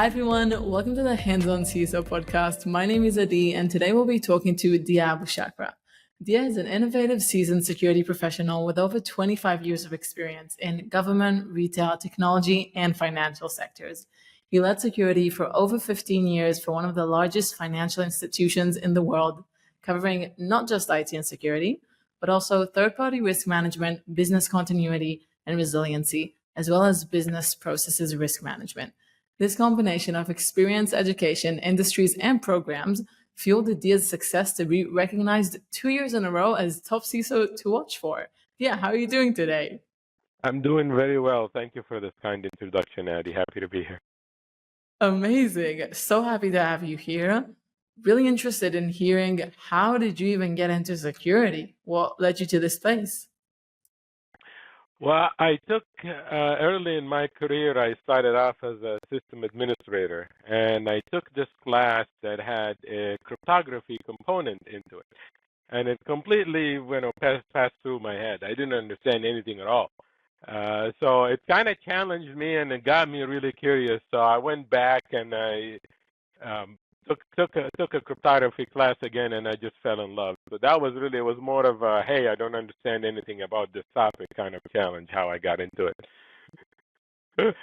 Hi everyone, welcome to the Hands-on CISO podcast. My name is Adi, and today we'll be talking to Diaa Abu-Shaqra. Diaa is an innovative, seasoned security professional with over 25 years of experience in government, retail, technology, and financial sectors. He led security for over 15 years for one of the largest financial institutions in the world, covering not just IT and security, but also third-party risk management, business continuity, and resiliency, as well as business processes risk management. This combination of experience, education, industries, and programs fueled Diaa's success to be recognized 2 years in a row as top CISO to watch for. Yeah, how are you doing today? I'm doing very well. Thank you for this kind introduction, Adi. Happy to be here. Amazing. So happy to have you here. Really interested in hearing how did you even get into security? What led you to this place? Well, I took early in my career, I started off as a system administrator, and I took this class that had a cryptography component into it. And it completely passed through my head. I didn't understand anything at all. So it kind of challenged me and it got me really curious. So I went back and I took a cryptography class again, and I just fell in love. So that was really, it was more of a, hey, I don't understand anything about this topic kind of challenge, how I got into it.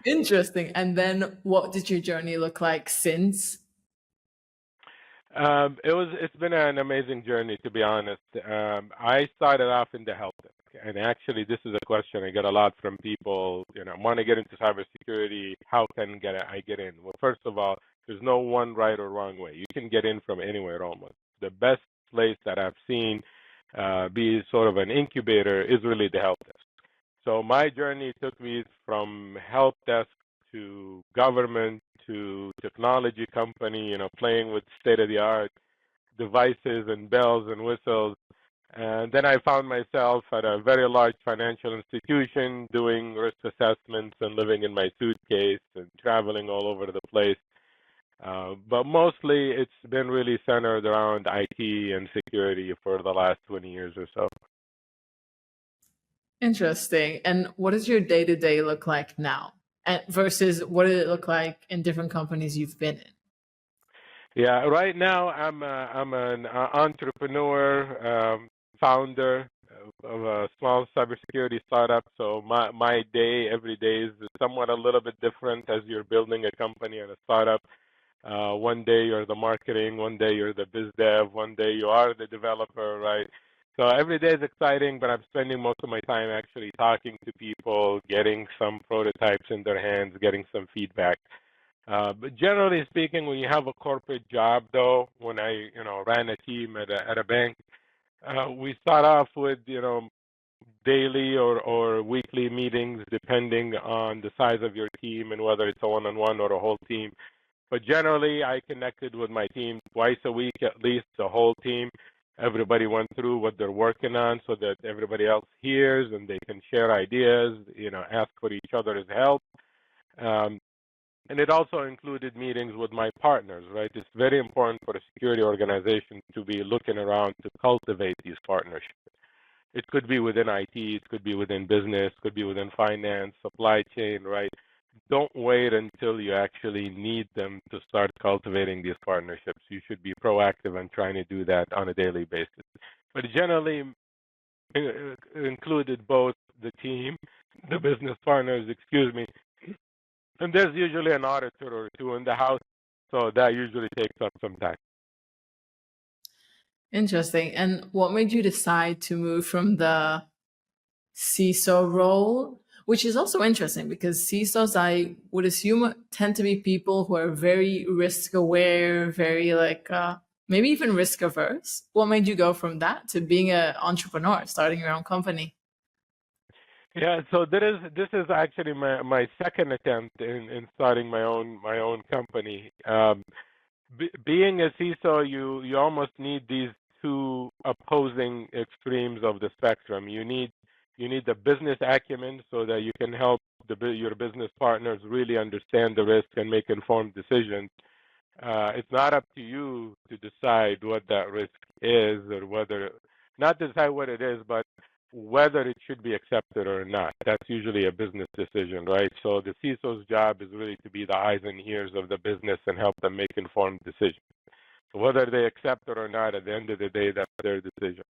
Interesting. And then what did your journey look like since? It's been an amazing journey, to be honest. I started off in the help desk, and actually this is a question I get a lot from people, want to get into cybersecurity, how can I get in? Well, first of all, there's no one right or wrong way. You can get in from anywhere almost. The best place that I've seen be sort of an incubator is really the help desk. So my journey took me from help desk to government to technology company, playing with state-of-the-art devices and bells and whistles. And then I found myself at a very large financial institution doing risk assessments and living in my suitcase and traveling all over the place. But mostly it's been really centered around IT and security for the last 20 years or so. Interesting. And what does your day-to-day look like now versus what did it look like in different companies you've been in? Yeah, right now I'm an entrepreneur, founder of a small cybersecurity startup. So my day every day is somewhat a little bit different as you're building a company and a startup. One day you're the marketing, one day you're the biz dev, one day you are the developer, right? So every day is exciting, but I'm spending most of my time actually talking to people, getting some prototypes in their hands, getting some feedback. But generally speaking, when you have a corporate job, though, when I ran a team at a bank, we start off with daily or weekly meetings, depending on the size of your team and whether it's a one-on-one or a whole team. But generally, I connected with my team twice a week, at least the whole team. Everybody went through what they're working on so that everybody else hears and they can share ideas, ask for each other's help. And it also included meetings with my partners, right? It's very important for a security organization to be looking around to cultivate these partnerships. It could be within IT, it could be within business, could be within finance, supply chain, right? Don't wait until you actually need them to start cultivating these partnerships. You should be proactive and trying to do that on a daily basis. But generally included both the team, the business partners, and there's usually an auditor or two in the house, so that usually takes up some time. Interesting. And what made you decide to move from the CISO role, which is also interesting because CISOs, I would assume, tend to be people who are very risk aware, very maybe even risk averse. What made you go from that to being an entrepreneur, starting your own company? Yeah, so this is actually my second attempt in starting my own company. Being a CISO, you almost need these two opposing extremes of the spectrum. You need the business acumen so that you can help your business partners really understand the risk and make informed decisions. It's not up to you to decide what that risk is or not decide what it is, but whether it should be accepted or not. That's usually a business decision, right? So the CISO's job is really to be the eyes and ears of the business and help them make informed decisions. So whether they accept it or not, at the end of the day, that's their decision.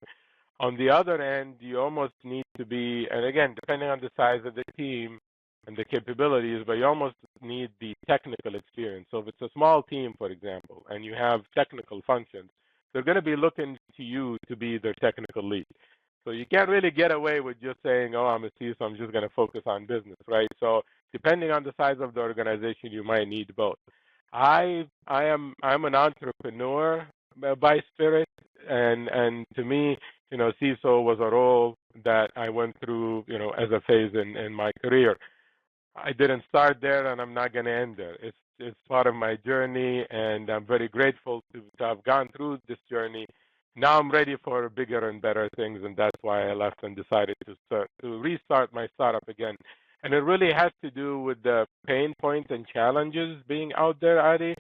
On the other end, you almost need to be, and again, depending on the size of the team and the capabilities, but you almost need the technical experience. So if it's a small team, for example, and you have technical functions, they're going to be looking to you to be their technical lead. So you can't really get away with just saying, oh, I'm a CISO, I'm just going to focus on business, right? So depending on the size of the organization, you might need both. I'm an entrepreneur by spirit, and to me, CISO was a role that I went through, as a phase in my career. I didn't start there, and I'm not going to end there. It's part of my journey, and I'm very grateful to have gone through this journey. Now I'm ready for bigger and better things, and that's why I left and decided to restart my startup again. And it really has to do with the pain points and challenges being out there, Adi.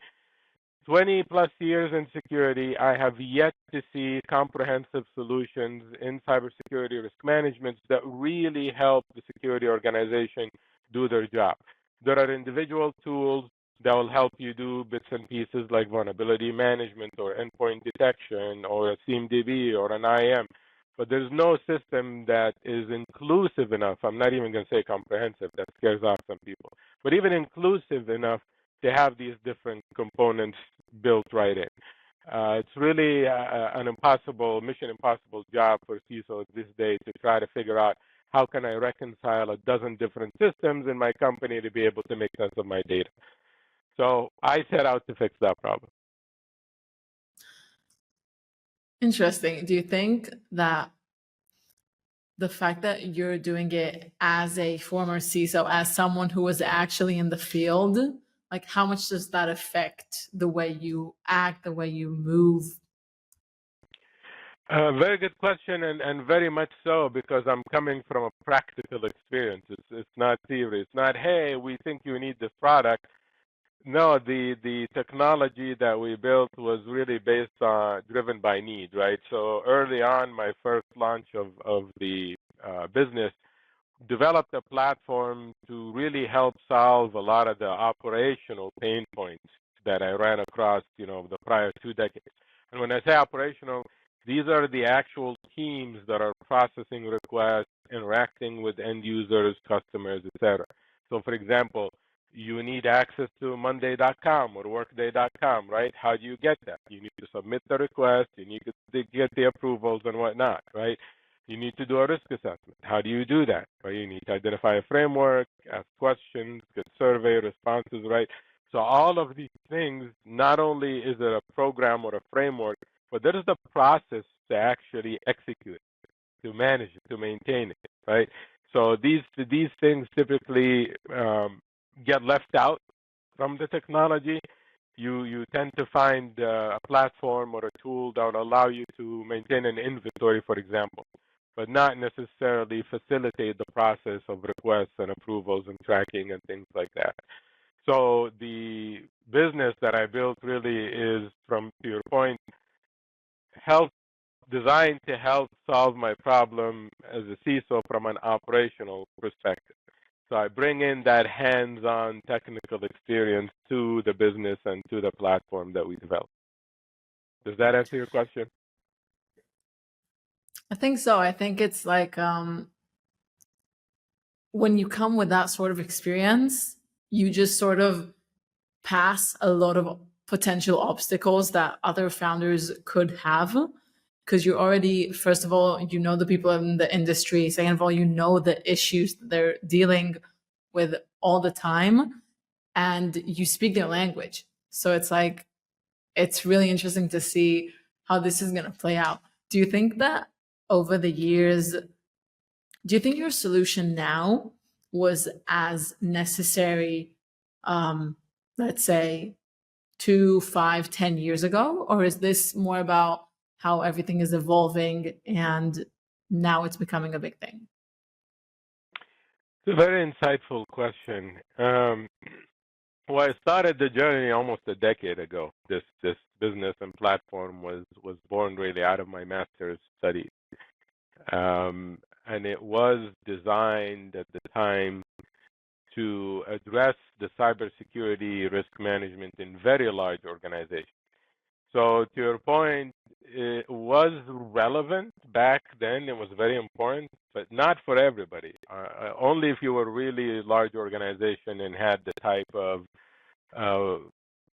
20 plus years in security, I have yet to see comprehensive solutions in cybersecurity risk management that really help the security organization do their job. There are individual tools that will help you do bits and pieces like vulnerability management or endpoint detection or a CMDB or an IAM, but there's no system that is inclusive enough. I'm not even going to say comprehensive, that scares off some people, but even inclusive enough to have these different components built right in. It's really an mission impossible job for CISOs this day to try to figure out how can I reconcile a dozen different systems in my company to be able to make sense of my data. So I set out to fix that problem. Interesting. Do you think that the fact that you're doing it as a former CISO, as someone who was actually in the field, like how much does that affect the way you act, the way you move? Very good question, and very much so, because I'm coming from a practical experience. It's not theory. It's not, hey, we think you need this product. No, the technology that we built was really driven by need, right? So early on, my first launch of the business developed a platform to really help solve a lot of the operational pain points that I ran across, the prior 2 decades. And when I say operational, these are the actual teams that are processing requests, interacting with end users, customers, etc. So, for example, you need access to Monday.com or Workday.com, right? How do you get that? You need to submit the request, you need to get the approvals and whatnot, right? You need to do a risk assessment. How do you do that? Right? You need to identify a framework, ask questions, get survey responses, right? So all of these things, not only is it a program or a framework, but there is the process to actually execute, to manage it, to maintain it, right? So these things typically get left out from the technology. You tend to find a platform or a tool that will allow you to maintain an inventory, for example, but not necessarily facilitate the process of requests and approvals and tracking and things like that. So the business that I built really is, to your point, designed to help solve my problem as a CISO from an operational perspective. So I bring in that hands-on technical experience to the business and to the platform that we develop. Does that answer your question? I think so. I think it's like when you come with that sort of experience, you just sort of pass a lot of potential obstacles that other founders could have, because you already, first of all, you know the people in the industry. Second of all, you know the issues that they're dealing with all the time, and you speak their language. So it's like, it's really interesting to see how this is going to play out. Do you think that over the years, do you think your solution now was as necessary, let's say 2, 5, 10 years ago? Or is this more about how everything is evolving and now it's becoming a big thing? It's a very insightful question. Well, I started the journey almost a decade ago. This business and platform was born really out of my master's studies. and it was designed at the time to address the cybersecurity risk management in very large organizations. So to your point, it was relevant back then. It was very important, but not for everybody. Only if you were really a large organization and had the type of, uh,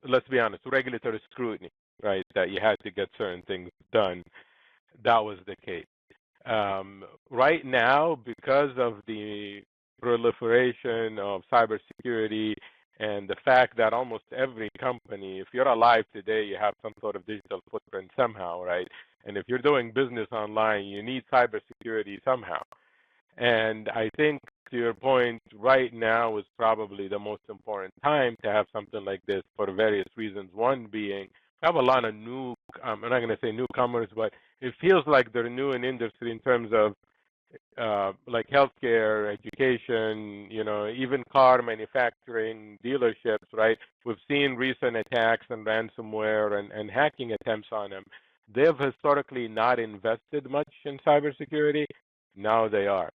let's be honest, regulatory scrutiny, right? That you had to get certain things done. That was the case. Right now, because of the proliferation of cybersecurity and the fact that almost every company, if you're alive today, you have some sort of digital footprint somehow, right? And if you're doing business online, you need cybersecurity somehow. And I think, to your point, right now is probably the most important time to have something like this for various reasons. One being, we have a lot of new, I'm not going to say newcomers, but it feels like they're new in industry in terms of like healthcare, education, even car manufacturing, dealerships, right? We've seen recent attacks and ransomware and hacking attempts on them. They've historically not invested much in cybersecurity. Now they are,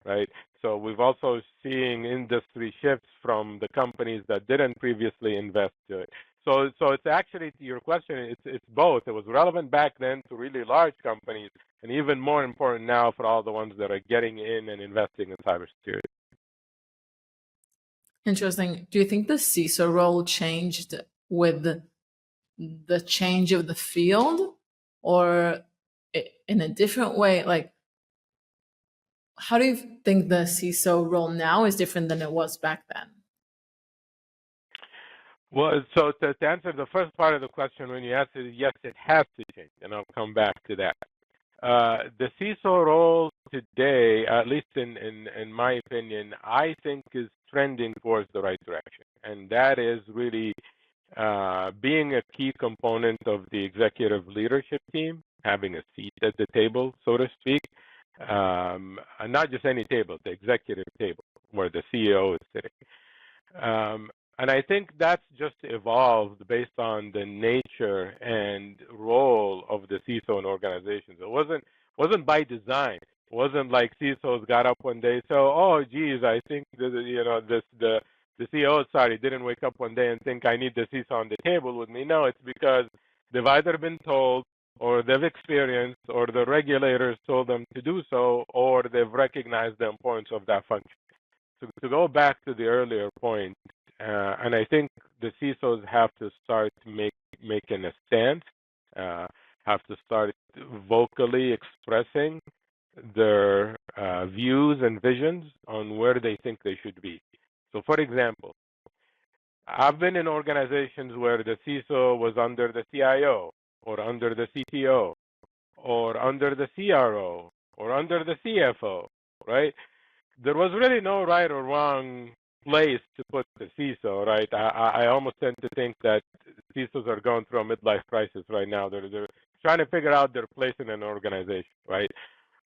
right? So we've also seeing industry shifts from the companies that didn't previously invest to it. So it's actually, to your question, it's both. It was relevant back then to really large companies, and even more important now for all the ones that are getting in and investing in cybersecurity. Interesting. Do you think the CISO role changed with the change of the field, or in a different way? Like, how do you think the CISO role now is different than it was back then? Well, so to answer the first part of the question, when you asked it, yes, it has to change, and I'll come back to that. The CISO role today, at least in my opinion, I think is trending towards the right direction. And that is really being a key component of the executive leadership team, having a seat at the table, so to speak. And not just any table, the executive table where the CEO is sitting. And I think that's just evolved based on the nature and role of the CISO in organizations. It wasn't by design. It wasn't like CISOs got up one day, so geez, I think the CEO didn't wake up one day and think I need the CISO on the table with me. No, it's because they've either been told, or they've experienced, or the regulators told them to do so, or they've recognized the importance of that function. So to go back to the earlier point, and I think the CISOs have to start making a stance, have to start vocally expressing their views and visions on where they think they should be. So, for example, I've been in organizations where the CISO was under the CIO, or under the CTO, or under the CRO, or under the CFO, right? There was really no right or wrong place to put the CISO, right? I almost tend to think that CISOs are going through a midlife crisis right now. They're trying to figure out their place in an organization, right?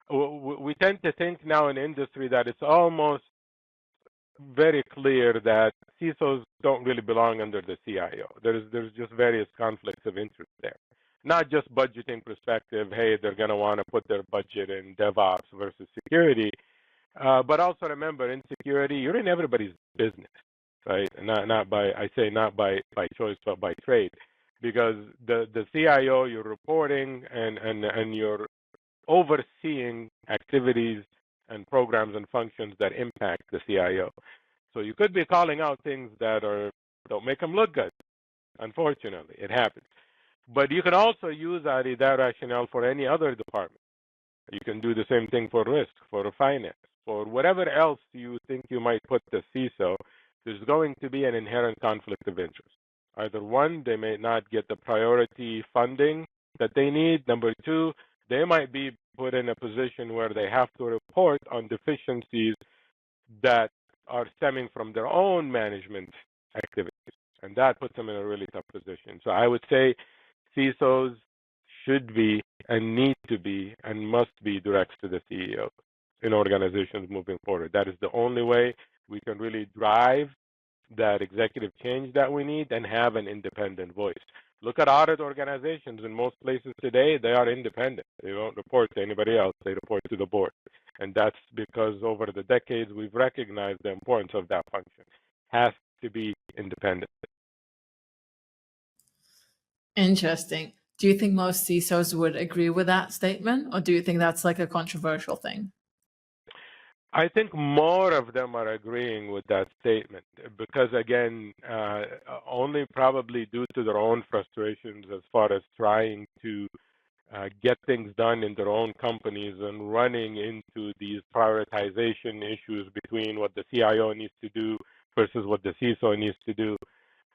We tend to think now in industry that it's almost very clear that CISOs don't really belong under the CIO. There's just various conflicts of interest there. Not just budgeting perspective, hey, they're going to want to put their budget in DevOps versus security, but also remember, in security, you're in everybody's business, right? Not by choice, but by trade, because the CIO, you're reporting and you're overseeing activities and programs and functions that impact the CIO. So you could be calling out things that don't make them look good. Unfortunately, it happens. But you can also use that rationale for any other department. You can do the same thing for risk, for finance, for whatever else you think you might put the CISO. There's going to be an inherent conflict of interest. Either one, they may not get the priority funding that they need. Number two, they might be put in a position where they have to report on deficiencies that are stemming from their own management activities. And that puts them in a really tough position. So I would say CISOs should be and need to be and must be direct to the CEO in organizations moving forward. That is the only way we can really drive that executive change that we need and have an independent voice. Look at audit organizations. In most places today, they are independent. They don't report to anybody else. They report to the board. And that's because over the decades, we've recognized the importance of that function. Has to be independent. Interesting. Do you think most CISOs would agree with that statement, or do you think that's like a controversial thing? I think more of them are agreeing with that statement because, again, only probably due to their own frustrations as far as trying to get things done in their own companies and running into these prioritization issues between what the CIO needs to do versus what the CISO needs to do.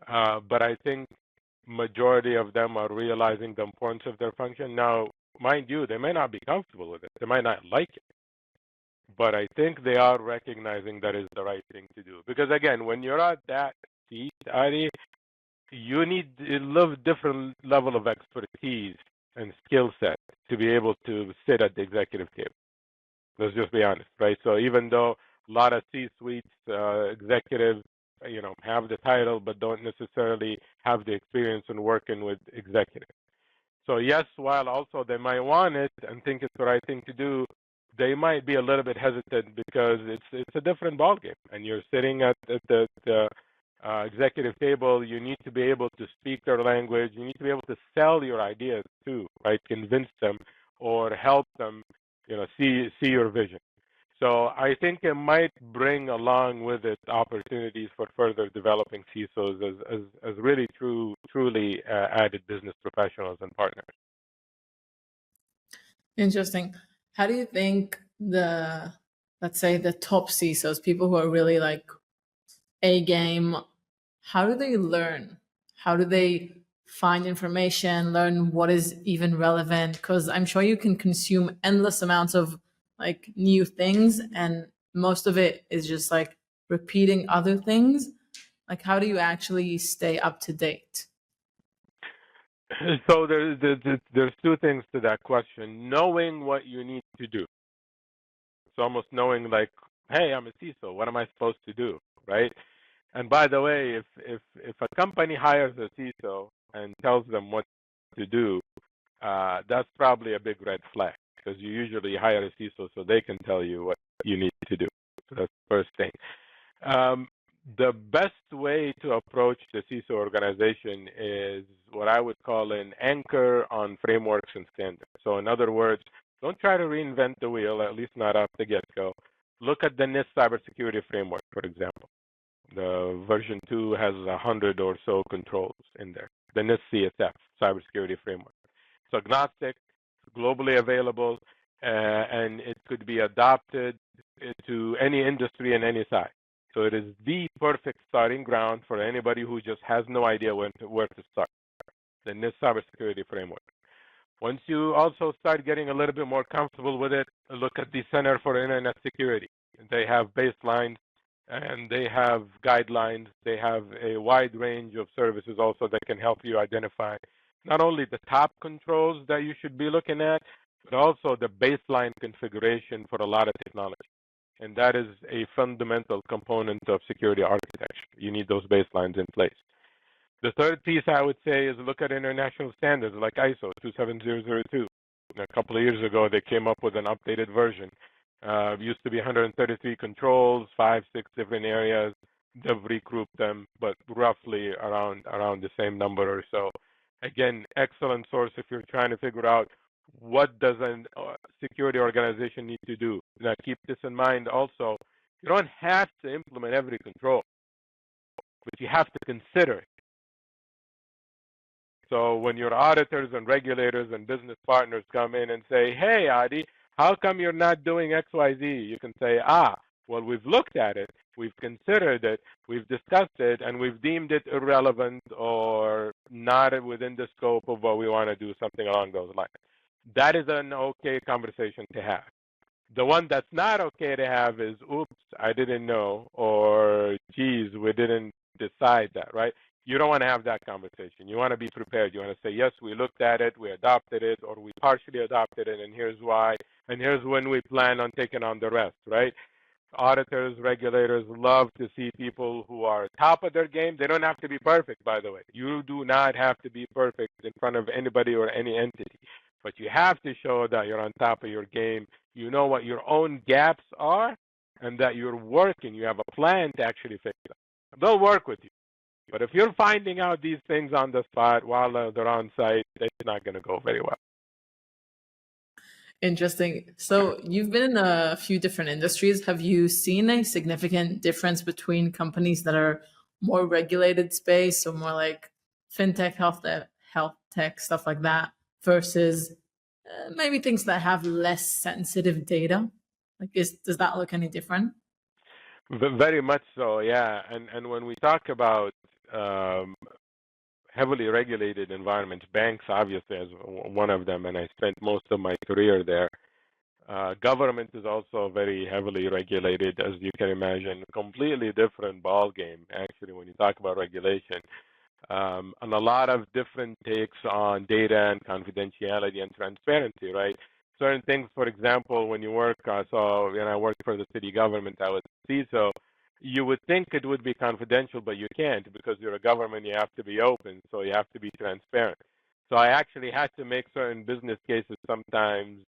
But I think majority of them are realizing the importance of their function. Now, mind you, they may not be comfortable with it. They might not like it. But I think they are recognizing that is the right thing to do. Because again, when you're at that seat, Ari, you need a little different level of expertise and skill set to be able to sit at the executive table. Let's just be honest, right? So even though a lot of C-suites executives, have the title but don't necessarily have the experience in working with executives. So yes, while also they might want it and think it's the right thing to do, they might be a little bit hesitant because it's a different ballgame, and you're sitting at the executive table. You need to be able to speak their language. You need to be able to sell your ideas too, right? Convince them or help them, see your vision. So I think it might bring along with it opportunities for further developing CISOs as really truly added business professionals and partners. Interesting. How do you think let's say the top CISOs, people who are really like A game, how do they learn? How do they find information, learn what is even relevant? Because I'm sure you can consume endless amounts of like new things, and most of it is just like repeating other things. Like, how do you actually stay up to date? So there's two things to that question. Knowing what you need to do. It's almost knowing like, hey, I'm a CISO. What am I supposed to do, right? And by the way, if a company hires a CISO and tells them what to do, that's probably a big red flag because you usually hire a CISO so they can tell you what you need to do. So that's the first thing. The best way to approach the CISO organization is what I would call an anchor on frameworks and standards. So in other words, don't try to reinvent the wheel, at least not off the get-go. Look at the NIST cybersecurity framework, for example. The version 2 has 100 or so controls in there. The NIST CSF, cybersecurity framework. It's agnostic, globally available, and it could be adopted to any industry and any size. So it is the perfect starting ground for anybody who just has no idea where to start. The NIST cybersecurity framework. Once you also start getting a little bit more comfortable with it, look at the Center for Internet Security. They have baselines and they have guidelines. They have a wide range of services also that can help you identify not only the top controls that you should be looking at, but also the baseline configuration for a lot of technology. And that is a fundamental component of security architecture. You need those baselines in place. The third piece I would say is look at international standards like ISO 27002. A couple of years ago, they came up with an updated version. It used to be 133 controls, 6 different areas. They've regrouped them, but roughly around the same number or so. Again, excellent source if you're trying to figure out what does a security organization need to do. Now, keep this in mind also. You don't have to implement every control, but you have to consider it. So when your auditors and regulators and business partners come in and say, hey, Adi, how come you're not doing XYZ? You can say, well, we've looked at it, we've considered it, we've discussed it, and we've deemed it irrelevant or not within the scope of what we want to do, something along those lines. That is an okay conversation to have. The one that's not okay to have is, oops, I didn't know, or geez, we didn't decide that, right? You don't want to have that conversation. You want to be prepared. You want to say, yes, we looked at it, we adopted it, or we partially adopted it, and here's why, and here's when we plan on taking on the rest, right? Auditors, regulators love to see people who are top of their game. They don't have to be perfect, by the way. You do not have to be perfect in front of anybody or any entity. but you have to show that you're on top of your game. You know what your own gaps are, and that you're working. You have a plan to actually fix them. They'll work with you. But if you're finding out these things on the spot while they're on site, it's not going to go very well. Interesting. So you've been in a few different industries. Have you seen a significant difference between companies that are more regulated space, so more like fintech, health tech, stuff like that, versus maybe things that have less sensitive data? Like, does that look any different? Very much so, yeah. And when we talk about um, heavily regulated environments, banks obviously as one of them, and I spent most of my career there. Government is also very heavily regulated, as you can imagine. Completely different ball game, actually, when you talk about regulation. And a lot of different takes on data and confidentiality and transparency, right? Certain things, for example, when you work, so when I worked for the city government, I was CISO, you would think it would be confidential, but you can't because you're a government, you have to be open, so you have to be transparent. So I actually had to make certain business cases sometimes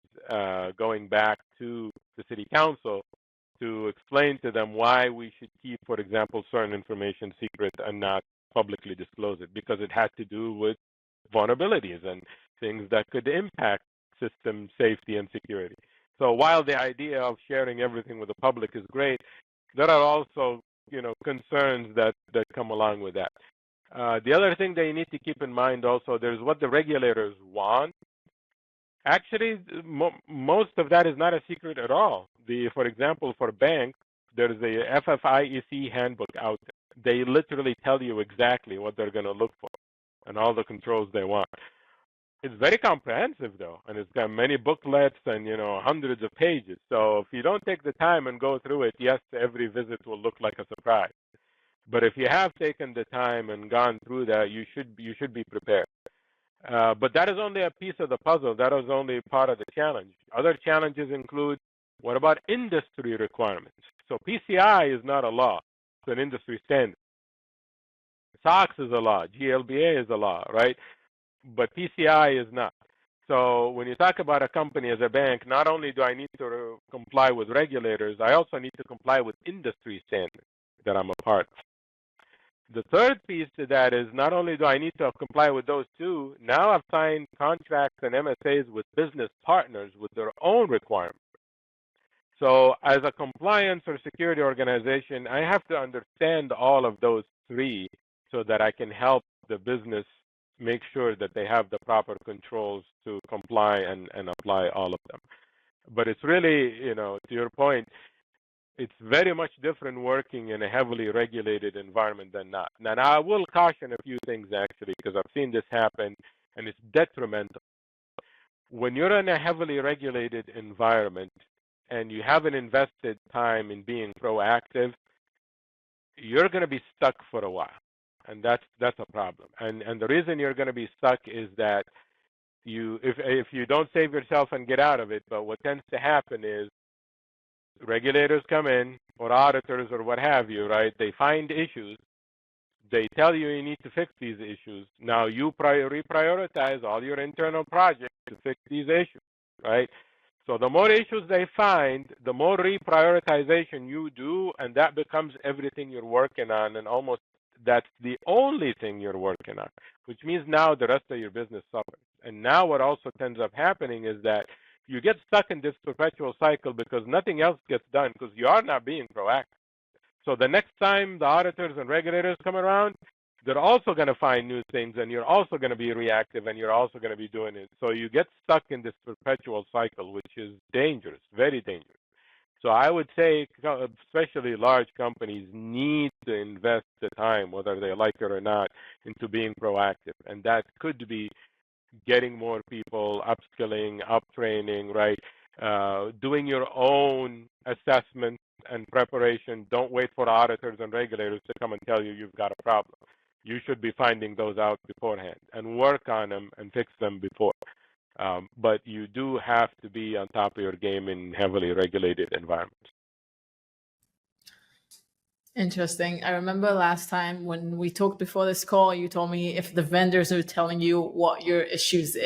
going back to the city council to explain to them why we should keep, for example, certain information secret and not publicly disclose it, because it had to do with vulnerabilities and things that could impact system safety and security. So while the idea of sharing everything with the public is great, there are also, concerns that come along with that. The other thing that you need to keep in mind also, there's what the regulators want. Actually, most of that is not a secret at all. For example, for banks, there's a FFIEC handbook out there. They literally tell you exactly what they're going to look for and all the controls they want. It's very comprehensive, though, and it's got many booklets and, hundreds of pages. So if you don't take the time and go through it, yes, every visit will look like a surprise. But if you have taken the time and gone through that, you should be prepared. But that is only a piece of the puzzle. That is only part of the challenge. Other challenges include, what about industry requirements? So PCI is not a law. It's an industry standard. SOX is a law. GLBA is a law, right? But PCI is not. So when you talk about a company as a bank, not only do I need to comply with regulators, I also need to comply with industry standards that I'm a part of. The third piece to that is not only do I need to comply with those two, now I've signed contracts and MSAs with business partners with their own requirements. So as a compliance or security organization, I have to understand all of those three so that I can help the business make sure that they have the proper controls to comply and apply all of them. But it's really, to your point, it's very much different working in a heavily regulated environment than not. Now I will caution a few things, actually, because I've seen this happen, and it's detrimental. When you're in a heavily regulated environment and you haven't invested time in being proactive, you're going to be stuck for a while, and that's a problem. And the reason you're going to be stuck is that if you don't save yourself and get out of it, but what tends to happen is regulators come in, or auditors, or what have you, right? They find issues. They tell you need to fix these issues. Now you reprioritize all your internal projects to fix these issues, right? So the more issues they find, the more reprioritization you do, and that becomes everything you're working on, and almost that's the only thing you're working on, which means now the rest of your business suffers. And now what also ends up happening is that you get stuck in this perpetual cycle because nothing else gets done because you are not being proactive. So the next time the auditors and regulators come around, they're also going to find new things, and you're also going to be reactive, and you're also going to be doing it. So you get stuck in this perpetual cycle, which is dangerous, very dangerous. So I would say, especially large companies need to invest the time, whether they like it or not, into being proactive. And that could be getting more people, upskilling, uptraining, right? Doing your own assessment and preparation. Don't wait for auditors and regulators to come and tell you you've got a problem. You should be finding those out beforehand and work on them and fix them before. But you do have to be on top of your game in heavily regulated environments. Interesting. I remember last time when we talked before this call, you told me if the vendors are telling you what your issues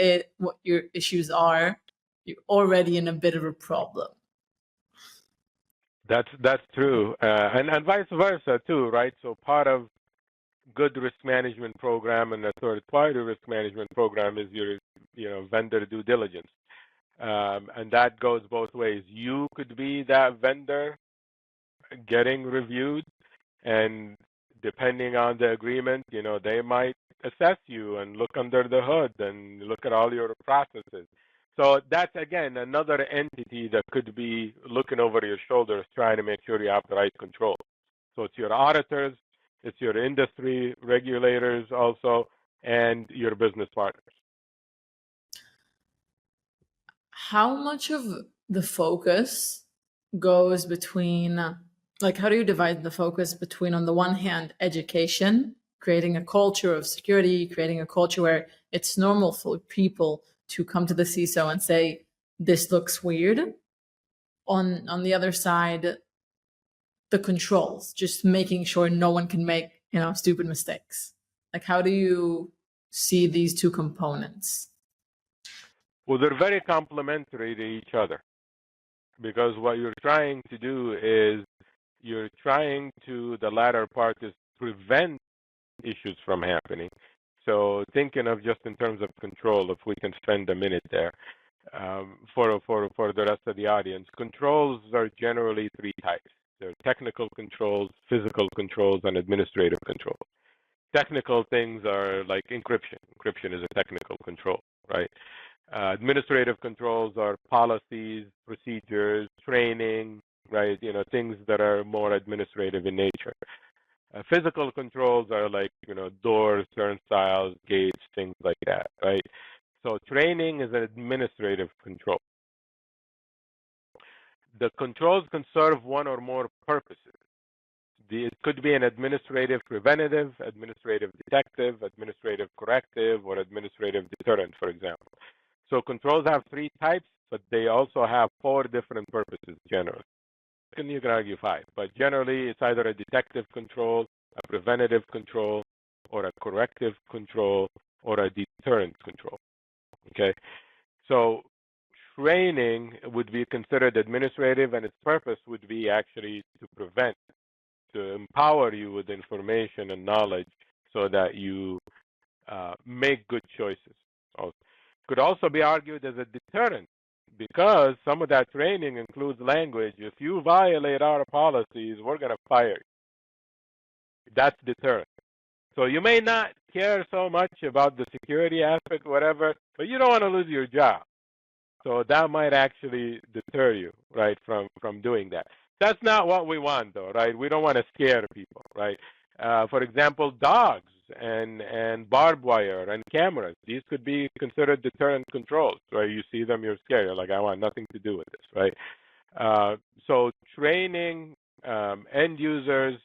are, you're already in a bit of a problem. That's true, and vice versa too, right? So part of good risk management program and a third party risk management program is your vendor due diligence, and that goes both ways. You could be that vendor getting reviewed, and depending on the agreement, they might assess you and look under the hood and look at all your processes. So that's again another entity that could be looking over your shoulders, trying to make sure you have the right control. So it's your auditors, it's your industry regulators also, and your business partners. How much of the focus goes between, like, how do you divide the focus between, on the one hand, education, creating a culture of security, creating a culture where it's normal for people to come to the CISO and say, this looks weird. On the other side, the controls, just making sure no one can make, stupid mistakes. Like, how do you see these two components? Well, they're very complementary to each other, because what you're trying to do is the latter part is prevent issues from happening. So thinking of just in terms of control, if we can spend a minute there, for the rest of the audience, controls are generally three types. There are technical controls, physical controls, and administrative controls. Technical things are like encryption. Encryption is a technical control, right? Administrative controls are policies, procedures, training, right? Things that are more administrative in nature. Physical controls are like, doors, turnstiles, gates, things like that, right? So training is an administrative control. The controls can serve one or more purposes. It could be an administrative preventative, administrative detective, administrative corrective, or administrative deterrent, for example. So controls have three types, but they also have four different purposes generally. And you can argue five, but generally it's either a detective control, a preventative control, or a corrective control, or a deterrent control. Okay, so training would be considered administrative, and its purpose would be actually to prevent, to empower you with information and knowledge so that you make good choices. Could also be argued as a deterrent, because some of that training includes language. If you violate our policies, we're going to fire you. That's deterrent. So you may not care so much about the security aspect, whatever, but you don't want to lose your job. So that might actually deter you, right, from doing that. That's not what we want, though, right? We don't want to scare people, right? For example, dogs and barbed wire and cameras. These could be considered deterrent controls, right? You see them, you're scared. You're like, I want nothing to do with this, right? So training end users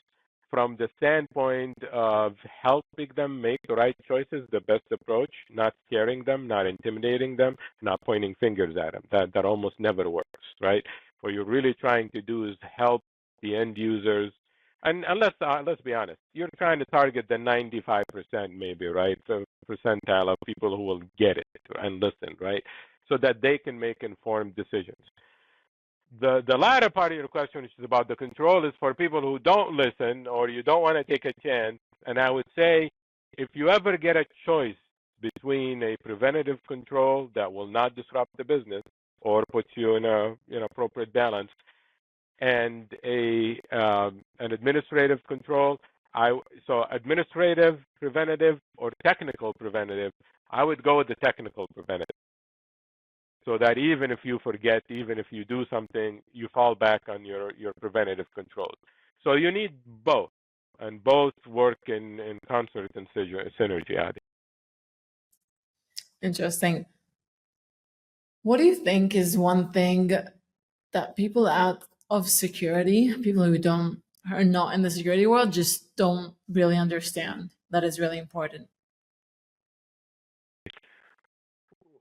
from the standpoint of helping them make the right choices, the best approach, not scaring them, not intimidating them, not pointing fingers at them. That almost never works, right? What you're really trying to do is help the end users. And let's be honest, you're trying to target the 95% maybe, right? The percentile of people who will get it and listen, right? So that they can make informed decisions. The latter part of your question, which is about the control, is for people who don't listen or you don't want to take a chance. And I would say, if you ever get a choice between a preventative control that will not disrupt the business or puts you in an appropriate balance, and an administrative control, so administrative preventative or technical preventative, I would go with the technical preventative. So that even if you forget, even if you do something, you fall back on your preventative controls. So you need both, and both work in concert and synergy, Adi. Interesting. What do you think is one thing that people out of security, people who are not in the security world, just don't really understand that is really important?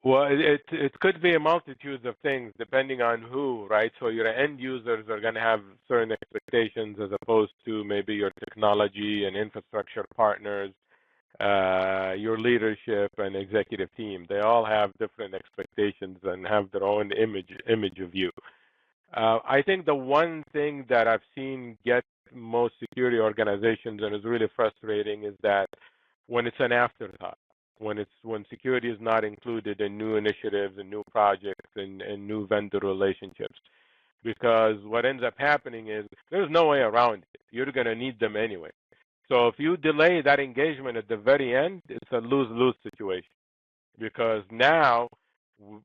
Well, it could be a multitude of things depending on who, right? So your end users are going to have certain expectations as opposed to maybe your technology and infrastructure partners, your leadership and executive team. They all have different expectations and have their own image of you. I think the one thing that I've seen get most security organizations and is really frustrating is that when it's an afterthought, when security is not included in new initiatives and new projects and new vendor relationships. Because what ends up happening is there's no way around it. You're going to need them anyway. So if you delay that engagement at the very end, it's a lose-lose situation because now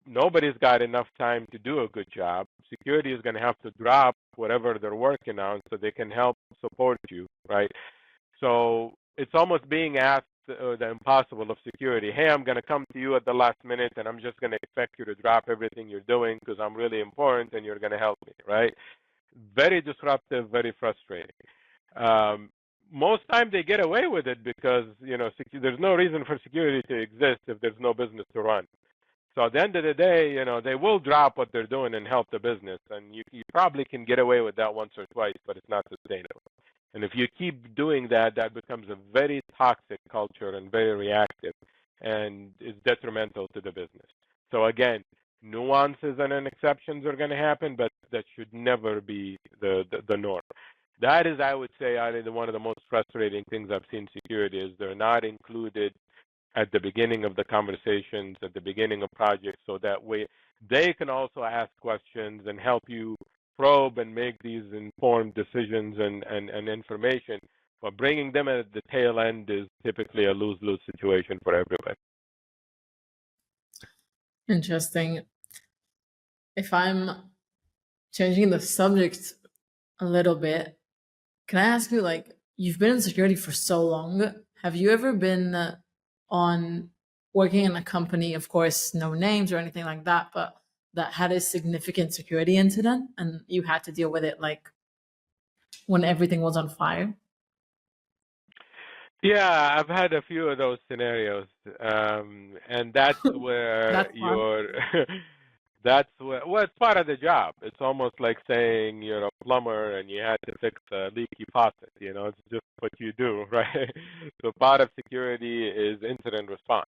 nobody's got enough time to do a good job. Security is going to have to drop whatever they're working on so they can help support you, right? So it's almost being asked the impossible of security. Hey, I'm going to come to you at the last minute and I'm just going to expect you to drop everything you're doing because I'm really important and you're going to help me, right? Very disruptive, very frustrating. Um, Most time they get away with it because there's no reason for security to exist if there's no business to run. So at the end of the day, they will drop what they're doing and help the business, and you probably can get away with that once or twice, but it's not sustainable. And if you keep doing that, that becomes a very toxic culture and very reactive, and is detrimental to the business. So again, nuances and exceptions are going to happen, but that should never be the norm. That is, I would say, one of the most frustrating things I've seen security is they're not included at the beginning of the conversations, at the beginning of projects, so that way they can also ask questions and help you probe and make these informed decisions and information. But bringing them at the tail end is typically a lose-lose situation for everybody. Interesting. If I'm changing the subject a little bit, can I ask you, like, you've been in security for so long. Have you ever been on working in a company, of course, no names or anything like that, but that had a significant security incident and you had to deal with it like when everything was on fire? Yeah, I've had a few of those scenarios, and that's where That's fun. you're. That's where, well, it's part of the job. It's almost like saying you're a plumber and you had to fix a leaky faucet. It's just what you do, right? So part of security is incident response,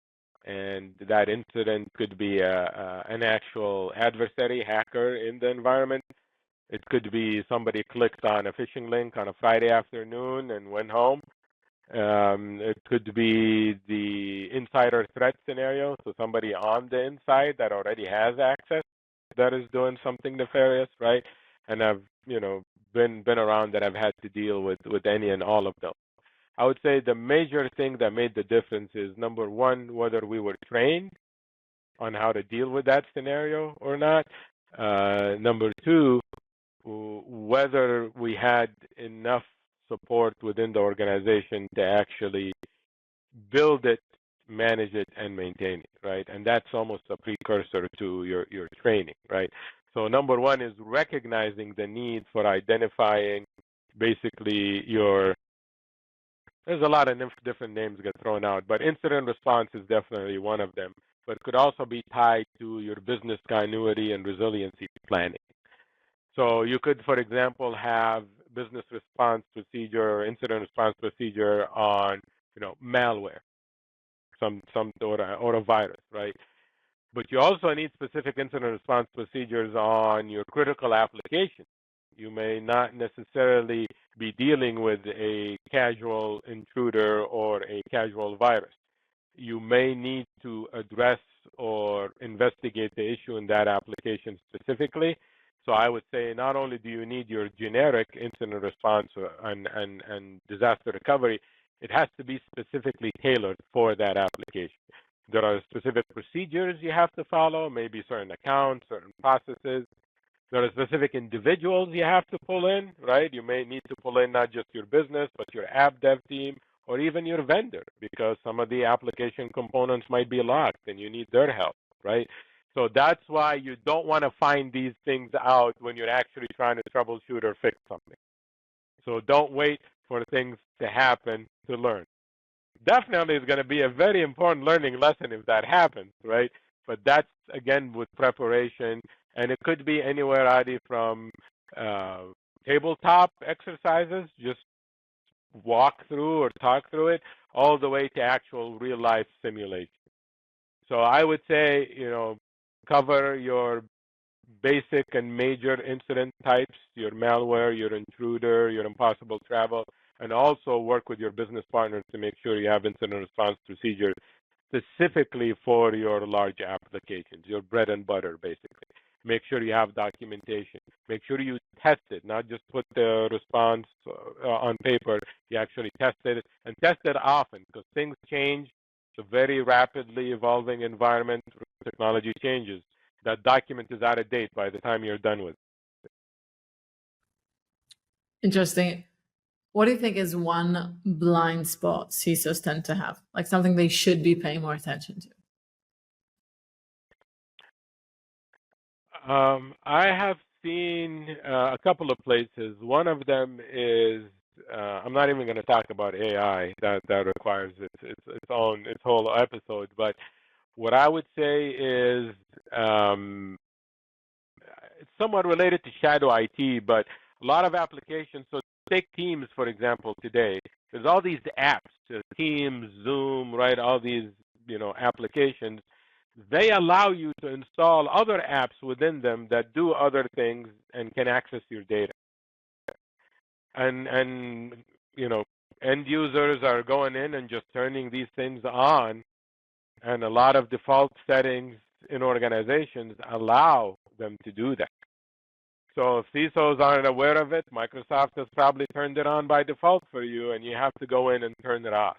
and that incident could be an actual adversary hacker in the environment. It could be somebody clicked on a phishing link on a Friday afternoon and went home. It could be the insider threat scenario, so somebody on the inside that already has access that is doing something nefarious, right? And I've been around that I've had to deal with any and all of them. I would say the major thing that made the difference is number one, whether we were trained on how to deal with that scenario or not. Number two, whether we had enough support within the organization to actually build it, manage it, and maintain it, right? And that's almost a precursor to your training, right? So number one is recognizing the need for identifying basically there's a lot of different names get thrown out, but incident response is definitely one of them, but it could also be tied to your business continuity and resiliency planning. So you could, for example, have business response procedure, incident response procedure on, malware, or a virus, right? But you also need specific incident response procedures on your critical applications. You may not necessarily be dealing with a casual intruder or a casual virus. You may need to address or investigate the issue in that application specifically. So I would say not only do you need your generic incident response and disaster recovery, it has to be specifically tailored for that application. There are specific procedures you have to follow, maybe certain accounts, certain processes. There are specific individuals you have to pull in, right? You may need to pull in not just your business, but your app dev team or even your vendor, because some of the application components might be locked and you need their help, right? So that's why you don't want to find these things out when you're actually trying to troubleshoot or fix something. So don't wait for things to happen to learn. Definitely is going to be a very important learning lesson if that happens, right? But that's, again, with preparation. And it could be anywhere, Adi, from uh, tabletop exercises, just walk through or talk through it, all the way to actual real life simulation. So I would say, cover your basic and major incident types, your malware, your intruder, your impossible travel, and also work with your business partners to make sure you have incident response procedures specifically for your large applications, your bread and butter, basically. Make sure you have documentation. Make sure you test it, not just put the response on paper. You actually test it, and test it often, because things change. It's a very rapidly evolving environment. Technology changes. That document is out of date by the time you're done with it. Interesting. What do you think is one blind spot CISOs tend to have, like something they should be paying more attention to? I have seen a couple of places. One of them is, I'm not even going to talk about AI. That requires its whole episode. But what I would say is, it's somewhat related to shadow IT, but a lot of applications. So take Teams, for example, today. There's all these apps, Teams, Zoom, right? All these, applications. They allow you to install other apps within them that do other things and can access your data. And end users are going in and just turning these things on, and a lot of default settings in organizations allow them to do that. So if CISOs aren't aware of it, Microsoft has probably turned it on by default for you, and you have to go in and turn it off.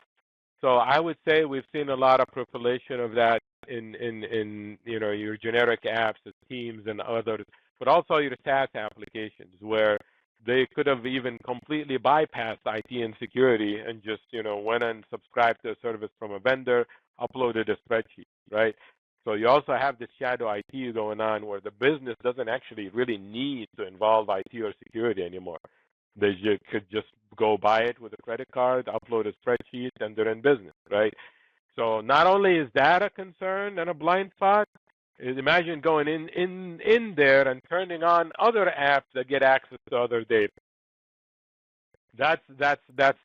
So I would say we've seen a lot of proliferation of that in your generic apps, Teams and others, but also your SaaS applications, where they could have even completely bypassed IT and security and just went and subscribed to a service from a vendor, uploaded a spreadsheet, right? So you also have this shadow IT going on, where the business doesn't actually really need to involve IT or security anymore. They could just go buy it with a credit card, upload a spreadsheet, and they're in business, right? So not only is that a concern and a blind spot, imagine going in there and turning on other apps that get access to other data. That's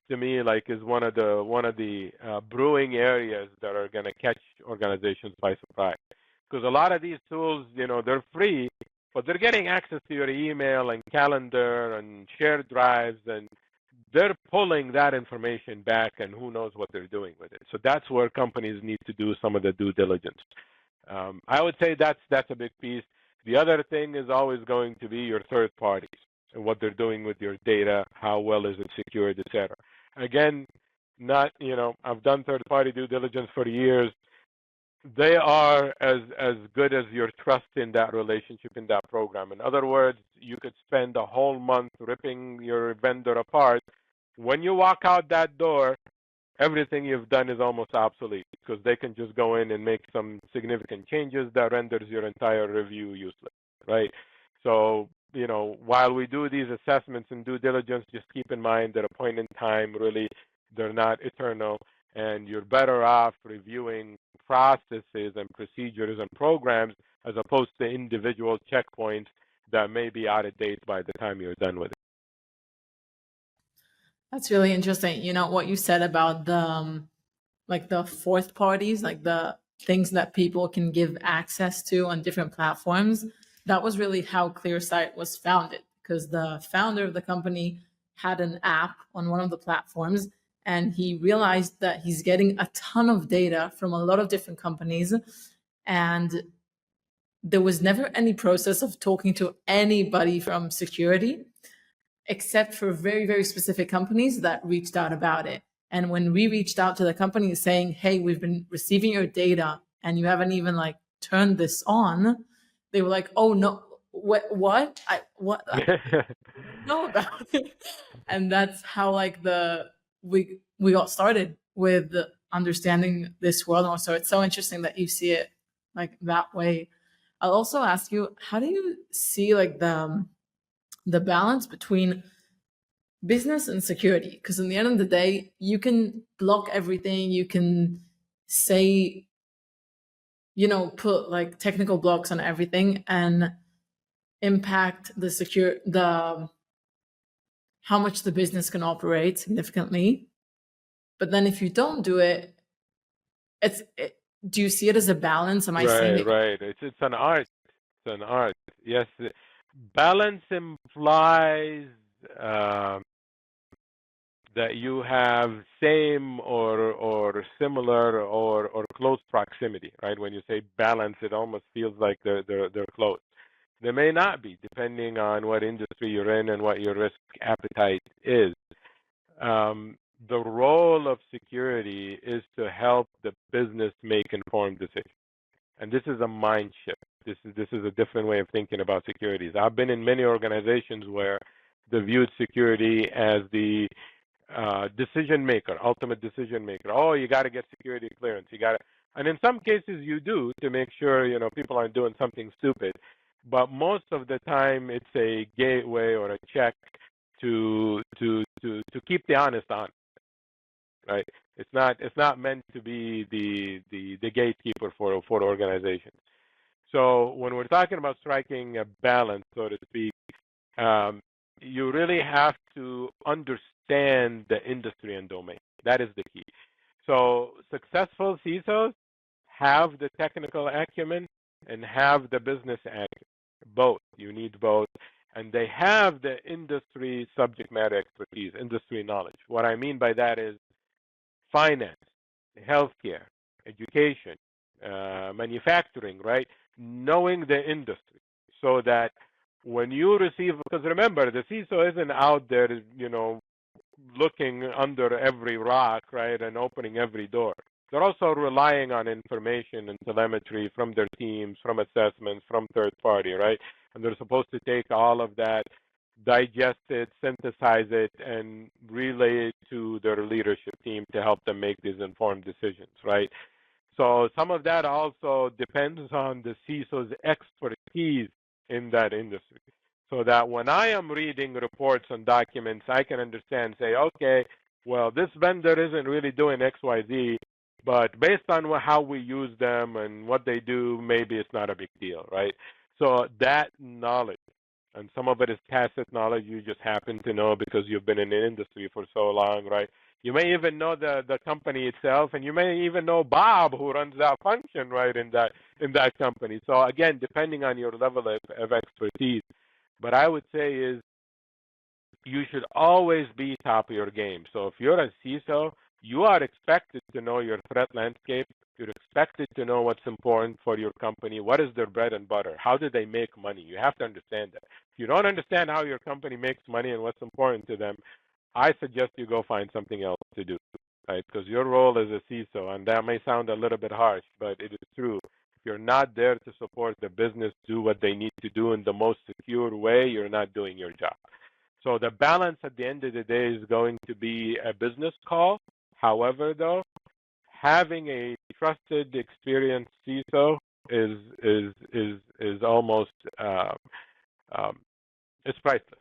to me, like, is one of the brewing areas that are going to catch organizations by surprise. Because a lot of these tools, they're free, but they're getting access to your email and calendar and shared drives, and they're pulling that information back, and who knows what they're doing with it. So that's where companies need to do some of the due diligence. I would say that's a big piece. The other thing is always going to be your third parties and what they're doing with your data, how well is it secured, et cetera. Again, I've done third-party due diligence for years. They are as good as your trust in that relationship, in that program. In other words, you could spend a whole month ripping your vendor apart. When you walk out that door, everything you've done is almost obsolete, because they can just go in and make some significant changes that renders your entire review useless, right? So, while we do these assessments and due diligence, just keep in mind that a point in time, really, they're not eternal, and you're better off reviewing processes and procedures and programs as opposed to individual checkpoints that may be out of date by the time you're done with it. That's really interesting. What you said about the fourth parties, like the things that people can give access to on different platforms. That was really how ClearSight was founded, because the founder of the company had an app on one of the platforms, and he realized that he's getting a ton of data from a lot of different companies, and there was never any process of talking to anybody from security, except for very, very specific companies that reached out about it. And when we reached out to the companies saying, hey, we've been receiving your data and you haven't even turned this on, they were like, oh no, what? I don't know about it. And that's how we got started with understanding this world. So it's so interesting that you see it that way. I'll also ask you, how do you see the balance between business and security? Because in the end of the day, you can block everything, you can say put like technical blocks on everything and impact the how much the business can operate significantly. But then if you don't do it, do you see it as a balance? Am I seeing Right, it? right. It's an art. It's an art. Yes, balance implies um, that you have same or similar or close proximity, right? When you say balance, it almost feels like they're close. They may not be, depending on what industry you're in and what your risk appetite is. Um, the role of security is to help the business make informed decisions. And this is a mind shift. This is a different way of thinking about securities. I've been in many organizations where they viewed security as the decision maker, ultimate decision maker. Oh, you got to get security clearance. You got to, and in some cases you do to make sure people aren't doing something stupid. But most of the time, it's a gateway or a check to keep the honest on, right? It's not meant to be the gatekeeper for organizations. So when we're talking about striking a balance, so to speak, um, you really have to understand the industry and domain. That is the key. So successful CISOs have the technical acumen and have the business acumen. Both. You need both. And they have the industry subject matter expertise, industry knowledge. What I mean by that is finance, healthcare, education, manufacturing, right? Knowing the industry so that when you receive, because remember, the CISO isn't out there, looking under every rock, right, and opening every door. They're also relying on information and telemetry from their teams, from assessments, from third party, right? And they're supposed to take all of that, digest it, synthesize it, and relay it to their leadership team to help them make these informed decisions, right? So some of that also depends on the CISO's expertise in that industry. So that when I am reading reports and documents, I can understand, say, okay, well, this vendor isn't really doing X, Y, Z, but based on how we use them and what they do, maybe it's not a big deal, right? So that knowledge, and some of it is tacit knowledge you just happen to know because you've been in the industry for so long, right? You may even know the company itself, and you may even know Bob, who runs that function, right, in that company. So again, depending on your level of expertise, but I would say is you should always be top of your game. So if you're a CISO, you are expected to know your threat landscape. You're expected to know what's important for your company. What is their bread and butter? How do they make money? You have to understand that. If you don't understand how your company makes money and what's important to them, I suggest you go find something else to do, right? Because your role as a CISO, and that may sound a little bit harsh, but it is true. If you're not there to support the business do what they need to do in the most secure way, you're not doing your job. So the balance at the end of the day is going to be a business call. However, though, having a trusted, experienced CISO is almost um, it's priceless.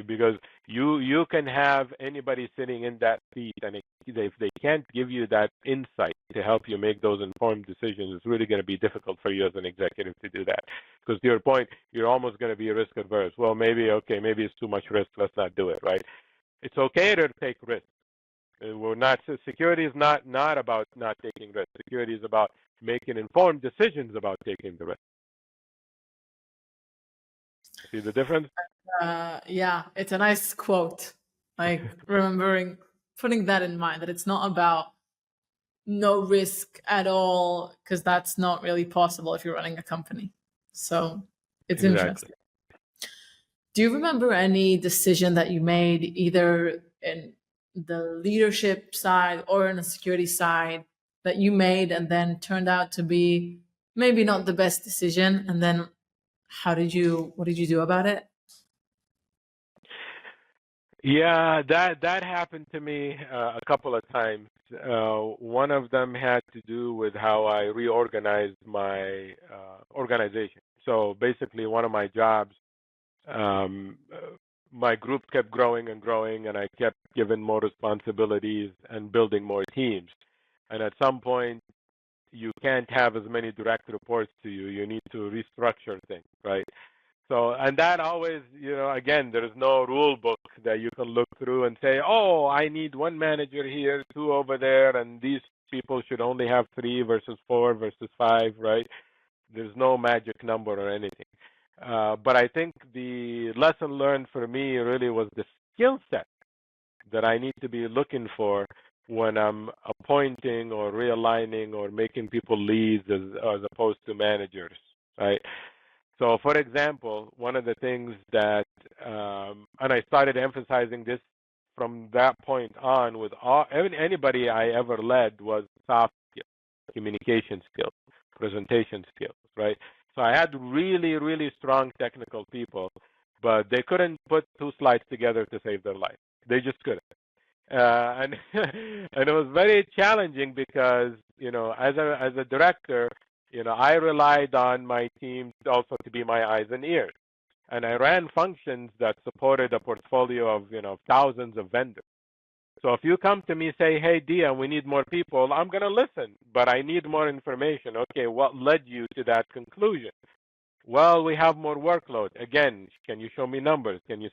Because you can have anybody sitting in that seat, and if they can't give you that insight to help you make those informed decisions, it's really going to be difficult for you as an executive to do that. Because to your point, you're almost going to be risk adverse. Well, maybe it's too much risk. Let's not do it. Right? It's okay to take risks. We're not. Security is not about not taking risks. Security is about making informed decisions about taking the risk. See the difference? Yeah, it's a nice quote. Like remembering, putting that in mind, that it's not about no risk at all, because that's not really possible if you're running a company. So it's Exactly. interesting. Do you remember any decision that you made either in the leadership side or in the security side that you made and then turned out to be maybe not the best decision? And then what did you do about it? Yeah, that happened to me a couple of times. One of them had to do with how I reorganized my organization. So basically, one of my jobs, um, uh, my group kept growing and growing, and I kept given more responsibilities and building more teams. And at some point, you can't have as many direct reports to you. You need to restructure things, right? So, and that always, again, there is no rule book that you can look through and say, oh, I need one manager here, two over there, and these people should only have 3 versus 4 versus 5, right? There's no magic number or anything. But I think the lesson learned for me really was the skill set that I need to be looking for when I'm appointing or realigning or making people leads as opposed to managers, right? So, for example, one of the things that, and I started emphasizing this from that point on with anybody I ever led, was soft skills, communication skills, presentation skills, right? So I had really, really strong technical people, but they couldn't put 2 slides together to save their life. They just couldn't. And and it was very challenging because, as a director, I relied on my team also to be my eyes and ears. And I ran functions that supported a portfolio of, thousands of vendors. So if you come to me say, hey, Diaa, we need more people, I'm going to listen, but I need more information. Okay, what led you to that conclusion? Well, we have more workload. Again, can you show me numbers? Can you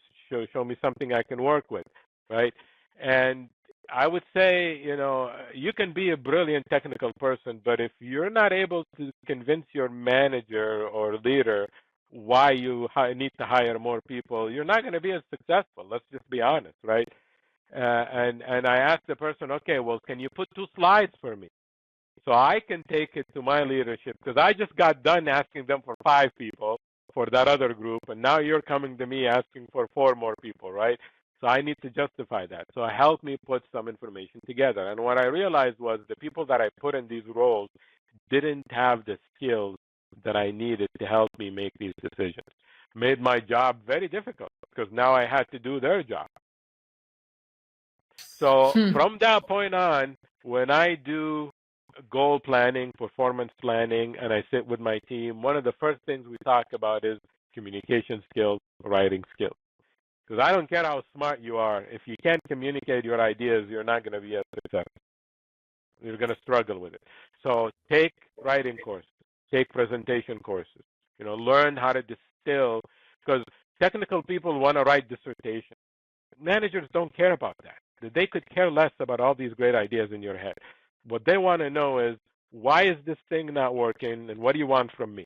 show me something I can work with, right? And I would say, you can be a brilliant technical person, but if you're not able to convince your manager or leader why you need to hire more people, you're not going to be as successful. Let's just be honest, right? And I asked the person, okay, well, can you put 2 slides for me? So I can take it to my leadership, because I just got done asking them for 5 people for that other group, and now you're coming to me asking for 4 more people, right? So I need to justify that. So help me put some information together. And what I realized was the people that I put in these roles didn't have the skills that I needed to help me make these decisions. Made my job very difficult because now I had to do their job. So from that point on, when I do goal planning, performance planning, and I sit with my team, one of the first things we talk about is communication skills, writing skills. Because I don't care how smart you are, if you can't communicate your ideas, you're not going to be a success. You're going to struggle with it. So take writing courses, take presentation courses, learn how to distill, because technical people want to write dissertations. Managers don't care about that. They could care less about all these great ideas in your head. What they want to know is, why is this thing not working, and what do you want from me?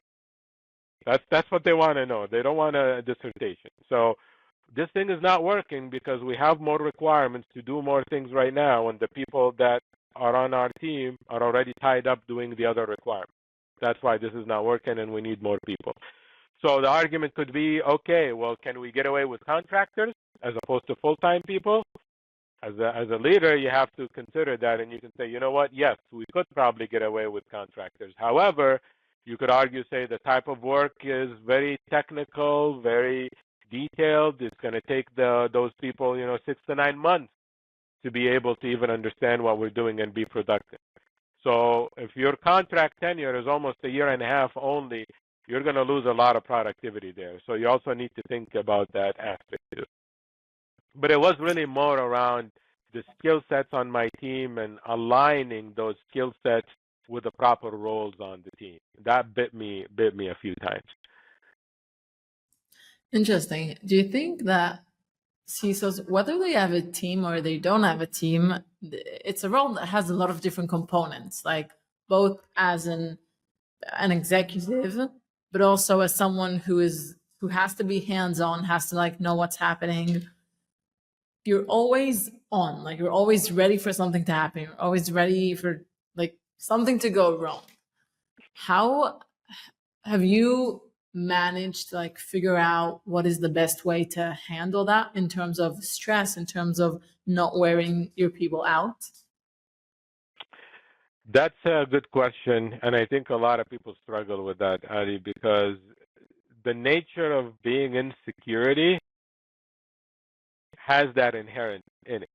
That's what they want to know. They don't want a dissertation. So this thing is not working because we have more requirements to do more things right now, and the people that are on our team are already tied up doing the other requirements. That's why this is not working, and we need more people. So the argument could be, okay, well, can we get away with contractors as opposed to full-time people? As a leader, you have to consider that, and you can say, you know what, yes, we could probably get away with contractors. However, you could argue, say, the type of work is very technical, very detailed. It's going to take those people, 6 to 9 months to be able to even understand what we're doing and be productive. So if your contract tenure is almost a year and a half only, you're going to lose a lot of productivity there. So you also need to think about that aspect too. But it was really more around the skill sets on my team and aligning those skill sets with the proper roles on the team. That bit me a few times. Interesting. Do you think that CISOs, whether they have a team or they don't have a team, it's a role that has a lot of different components, like both as an executive, but also as someone who has to be hands-on, has to know what's happening. You're always on, you're always ready for something to happen. You're always ready for something to go wrong. How have you managed to figure out what is the best way to handle that in terms of stress, in terms of not wearing your people out? That's a good question, and I think a lot of people struggle with that, Adi, because the nature of being in security has that inherent in it.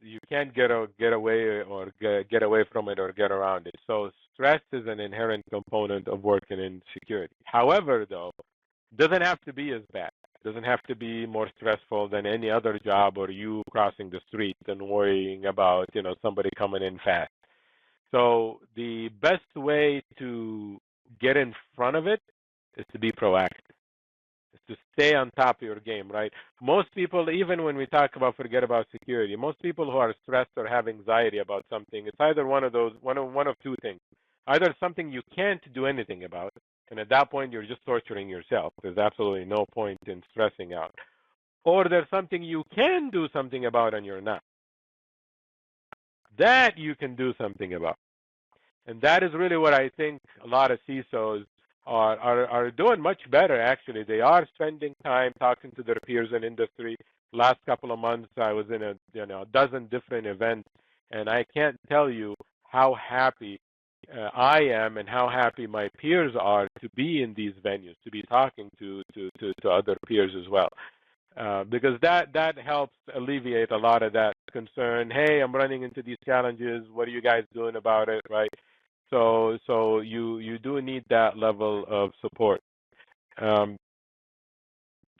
You can't get away or get away from it or get around it. So stress is an inherent component of working in security. However, though, it doesn't have to be as bad. It doesn't have to be more stressful than any other job or you crossing the street and worrying about somebody coming in fast. So the best way to get in front of it is to be proactive, is to stay on top of your game, right? Most people, even when we talk about forget about security, most people who are stressed or have anxiety about something, it's either one of two things. Either something you can't do anything about, and at that point you're just torturing yourself. There's absolutely no point in stressing out. Or there's something you can do something about and you're not. That you can do something about. And that is really what I think a lot of CISOs are doing much better, actually. They are spending time talking to their peers in industry. Last couple of months, I was in a dozen different events, and I can't tell you how happy I am and how happy my peers are to be in these venues, to be talking to other peers as well. Because that helps alleviate a lot of that concern. Hey, I'm running into these challenges. What are you guys doing about it, right? So you do need that level of support. Um,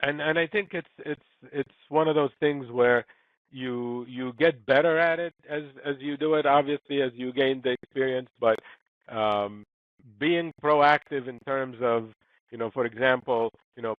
and I think it's one of those things where you get better at it as you do it, obviously, as you gain the experience. But um, being proactive in terms of, for example,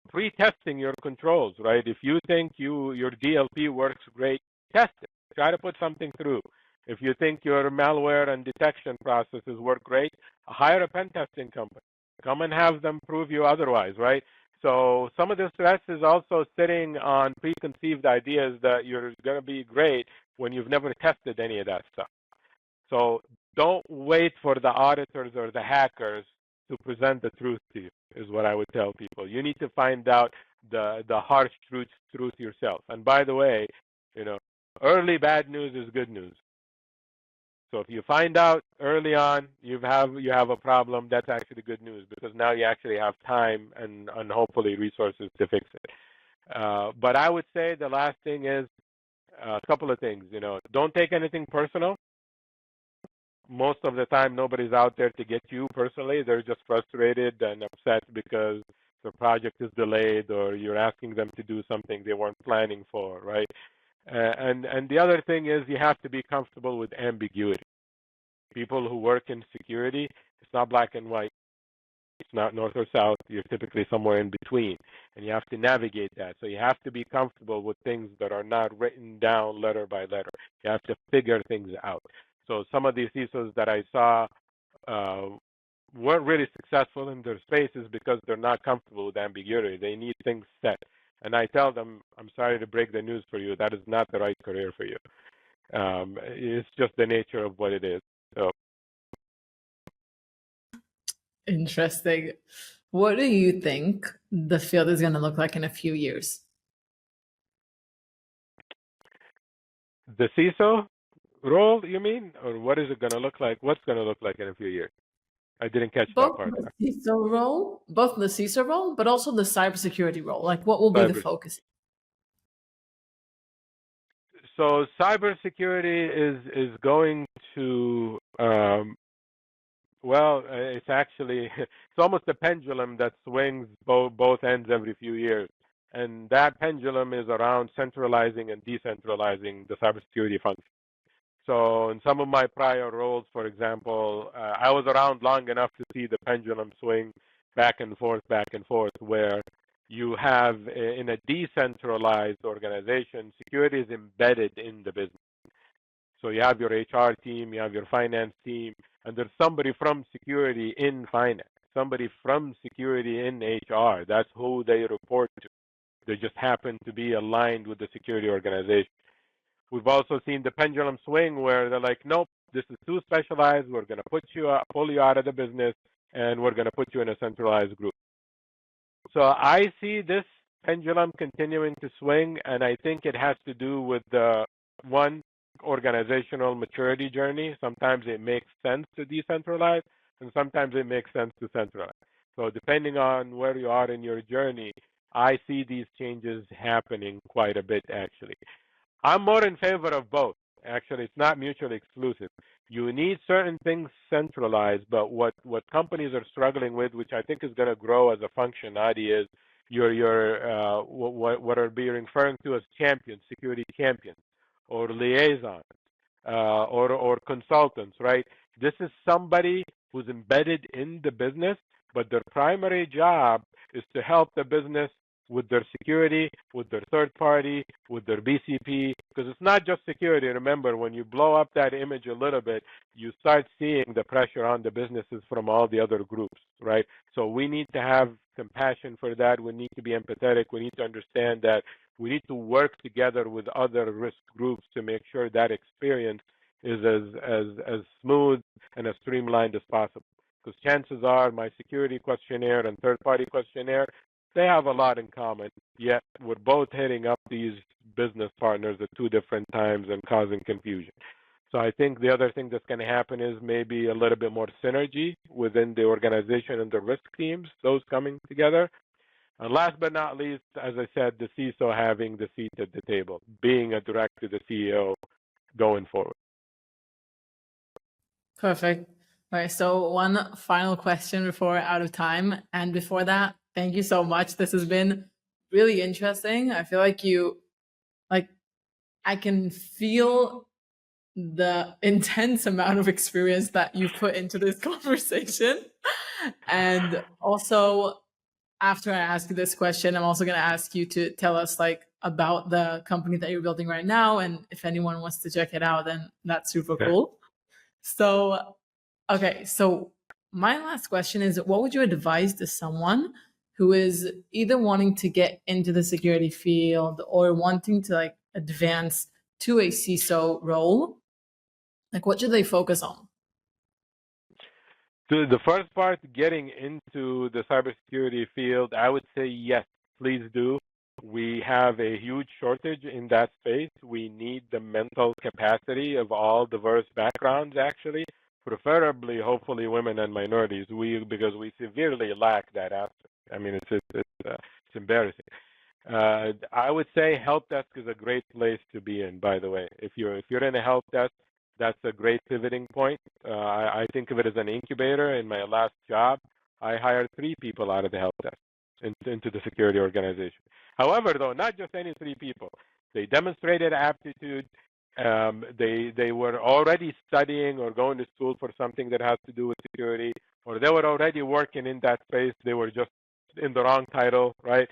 pre-testing your controls, right? If you think your DLP works great, test it. Try to put something through. If you think your malware and detection processes work great, hire a pen testing company. Come and have them prove you otherwise, right? So some of the stress is also sitting on preconceived ideas that you're going to be great when you've never tested any of that stuff. So don't wait for the auditors or the hackers to present the truth to you, is what I would tell people. You need to find out the harsh truth yourself. And by the way, early bad news is good news. So if you find out early on you have a problem, that's actually good news, because now you actually have time and hopefully resources to fix it. But I would say the last thing is a couple of things. Don't take anything personal. Most of the time, nobody's out there to get you personally. They're just frustrated and upset because the project is delayed or you're asking them to do something they weren't planning for, right? And the other thing is you have to be comfortable with ambiguity. People who work in security, it's not black and white. It's not north or south. You're typically somewhere in between, and you have to navigate that. So you have to be comfortable with things that are not written down letter by letter. You have to figure things out. So some of these CISOs that I saw weren't really successful in their spaces because they're not comfortable with ambiguity. They need things set. And I tell them, I'm sorry to break the news for you, that is not the right career for you. It's just the nature of what it is. So Interesting. What do you think the field is going to look like in a few years? the CISO role, you mean? Or what is it going to look like? What's going to look like in a few years? I didn't catch that Both part. the CISO role, but also the cybersecurity role. Like, what will be the Cyber. focus? So cybersecurity is going to it's actually it's almost a pendulum that swings both ends every few years, and that pendulum is around centralizing and decentralizing the cybersecurity function. So in some of my prior roles, for example, I was around long enough to see the pendulum swing back and forth, where you have in a decentralized organization, security is embedded in the business. So you have your HR team, you have your finance team, and there's somebody from security in finance, somebody from security in HR. That's who they report to. They just happen to be aligned with the security organization. We've also seen the pendulum swing where they're like, nope, this is too specialized. We're going to pull you out of the business, and we're going to put you in a centralized group. So I see this pendulum continuing to swing, and I think it has to do with the one organizational maturity journey. Sometimes it makes sense to decentralize, and sometimes it makes sense to centralize. So depending on where you are in your journey, I see these changes happening quite a bit, actually. I'm more in favor of both. Actually, it's not mutually exclusive. You need certain things centralized, but what companies are struggling with, which I think is going to grow as a function, Adi, is what are being referring to as champions, security champions, or liaisons, or consultants, right? This is somebody who's embedded in the business, but their primary job is to help the business with their security, with their third party, with their BCP, because it's not just security. Remember, when you blow up that image a little bit, you start seeing the pressure on the businesses from all the other groups, right? So we need to have compassion for that. We need to be empathetic. We need to understand that we need to work together with other risk groups to make sure that experience is as smooth and as streamlined as possible. Because chances are my security questionnaire and third-party questionnaire, they have a lot in common, yet we're both hitting up these business partners at two different times and causing confusion. So I think the other thing that's going to happen is maybe a little bit more synergy within the organization and the risk teams, those coming together. And last but not least, as I said, the CISO having the seat at the table, being a direct to the CEO going forward. Perfect. All right. So one final question before we're out of time. And before that, thank you so much. This has been really interesting. I feel like I can feel the intense amount of experience that you've put into this conversation. And also, after I ask you this question, I'm also going to ask you to tell us about the company that you're building right now. And if anyone wants to check it out, then that's super cool. So, okay. So my last question is, what would you advise to someone who is either wanting to get into the security field or wanting to advance to a CISO role? What should they focus on? To the first part, getting into the cybersecurity field, I would say yes, please do. We have a huge shortage in that space. We need the mental capacity of all diverse backgrounds, actually, preferably, hopefully, women and minorities. Because we severely lack that aspect. I mean, it's embarrassing. I would say help desk is a great place to be in. By the way, if you're in a help desk, that's a great pivoting point. I think of it as an incubator. In my last job, I hired 3 people out of the help desk into the security organization. However, though, not just any 3 people. They demonstrated aptitude. They were already studying or going to school for something that has to do with security, or they were already working in that space. They were just in the wrong title, right?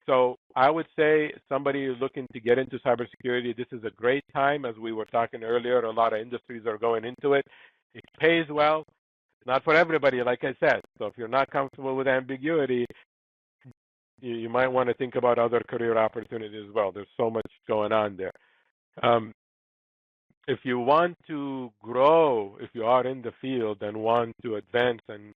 So I would say somebody who's looking to get into cybersecurity, this is a great time. As we were talking earlier, a lot of industries are going into it. It pays well. It's not for everybody, like I said. So if you're not comfortable with ambiguity, you might want to think about other career opportunities as well. There's so much going on there. If you want to grow, if you are in the field and want to advance and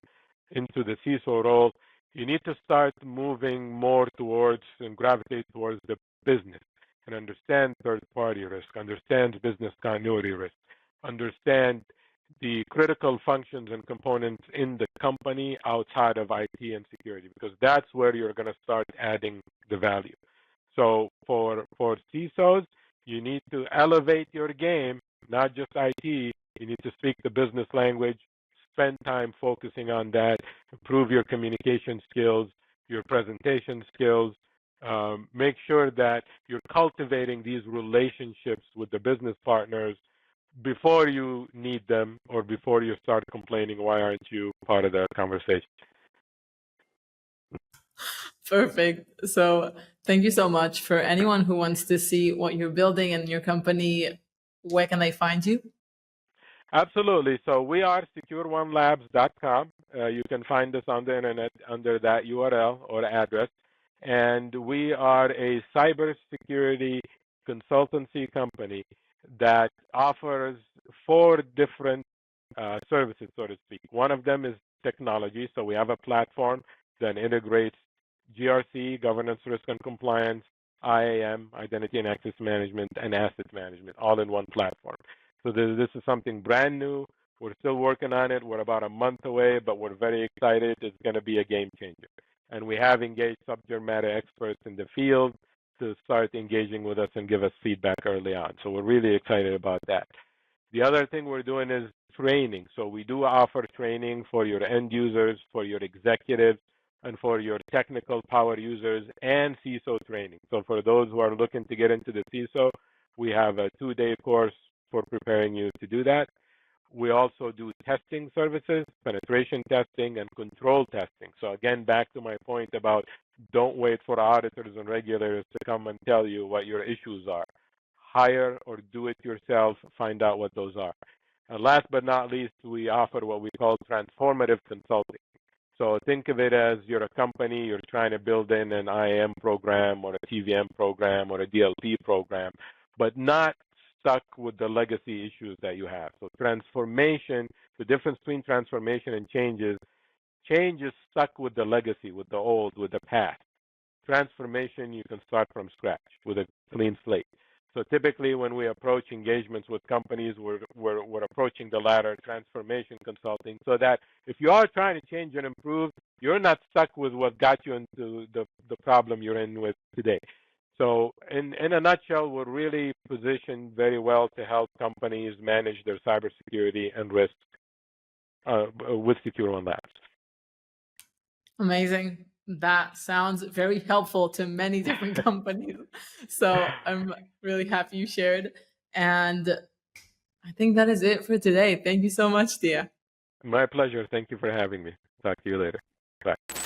into the CISO role, you need to start moving more towards and gravitate towards the business and understand third-party risk, understand business continuity risk, understand the critical functions and components in the company outside of IT and security, because that's where you're going to start adding the value. So for CISOs, you need to elevate your game, not just IT. You need to speak the business language, spend time focusing on that, improve your communication skills, your presentation skills, make sure that you're cultivating these relationships with the business partners before you need them or before you start complaining, why aren't you part of the conversation? Perfect. So thank you so much. For anyone who wants to see what you're building and your company, where can they find you? Absolutely. So we are secureonelabs.com. You can find us on the internet under that URL or address. And we are a cybersecurity consultancy company that offers 4 different services, so to speak. One of them is technology. So we have a platform that integrates GRC, governance, risk and compliance, IAM, identity and access management, and asset management, all in one platform. So this is something brand new. We're still working on it. We're about a month away, but we're very excited. It's going to be a game changer. And we have engaged subject matter experts in the field to start engaging with us and give us feedback early on. So we're really excited about that. The other thing we're doing is training. So we do offer training for your end users, for your executives, and for your technical power users, and CISO training. So for those who are looking to get into the CISO, we have a 2-day course for preparing you to do that. We also do testing services, penetration testing, and control testing. So again, back to my point about don't wait for auditors and regulators to come and tell you what your issues are. Hire or do it yourself, find out what those are. And last but not least, we offer what we call transformative consulting. So think of it as you're a company, you're trying to build in an IAM program or a TVM program or a DLP program, but not stuck with the legacy issues that you have. So transformation, the difference between transformation and change is stuck with the legacy, with the old, with the past. Transformation, you can start from scratch with a clean slate. So typically when we approach engagements with companies, we're approaching the latter, transformation consulting, so that if you are trying to change and improve, you're not stuck with what got you into the problem you're in with today. So in a nutshell, we're really positioned very well to help companies manage their cybersecurity and risk with Secure One Labs. Amazing. That sounds very helpful to many different companies. So I'm really happy you shared. And I think that is it for today. Thank you so much, Diaa. My pleasure. Thank you for having me. Talk to you later. Bye.